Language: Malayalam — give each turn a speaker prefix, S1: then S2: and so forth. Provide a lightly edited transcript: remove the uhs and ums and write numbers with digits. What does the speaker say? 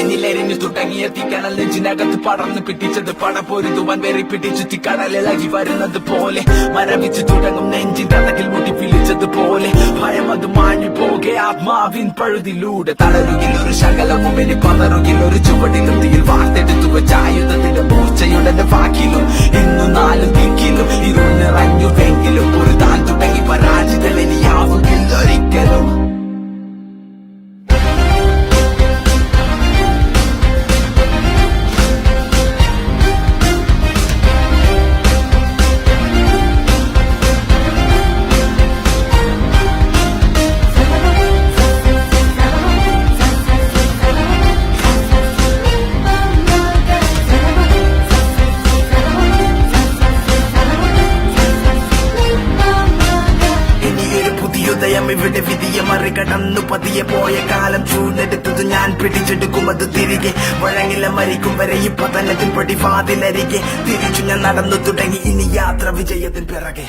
S1: എന്നിലെരിഞ്ഞു തുടങ്ങിയ തീക്കണൽ നെഞ്ചിനകത്ത് പടർന്നു പിടിച്ചത് പടപൊരുതുവാൻ വെറി പിടിച്ചു തീക്കടലിളകി വരുന്നത് പോലെ മരവിച്ചു തുടങ്ങും നെഞ്ചിൻ തടകിൽ മുടി പിളിച്ചതുപോലെ ഭയം അത് മാഞ്ഞു പോകെ ആത്മാവിൻ പഴുതിലൂടെ തളരുകിൽ ഒരു ശകലവും ഇനി പതറുകിൽ ഒരു ചുവടിലും തീയിൽ വാർത്തെടുത്തു വെച്ച ആയുധത്തിന്റെ മൂർച്ചയുടെ വാക്കിലും ഇന്നു നാലും ദിക്കിലും ഇരുൾ നിറഞ്ഞുവെങ്കിലും ഒരു താൻ തുടങ്ങി പരാജിതൻ ഇനിയാവുകില്ല ഒരിക്കലും. ഇവിടെ വിധിയെ മറികടന്നു പതിയെ പോയ കാലം ചൂടെടുത്തത് ഞാൻ പിടിച്ചെടുക്കും അത് തിരികെ വഴങ്ങില്ല മരിക്കും വരെ ഈ പതനത്തിൽ പടിവാതിലരികെ തിരിച്ചു ഞാൻ നടന്നു തുടങ്ങി ഇനി യാത്ര വിജയത്തിൻ പിറകെ.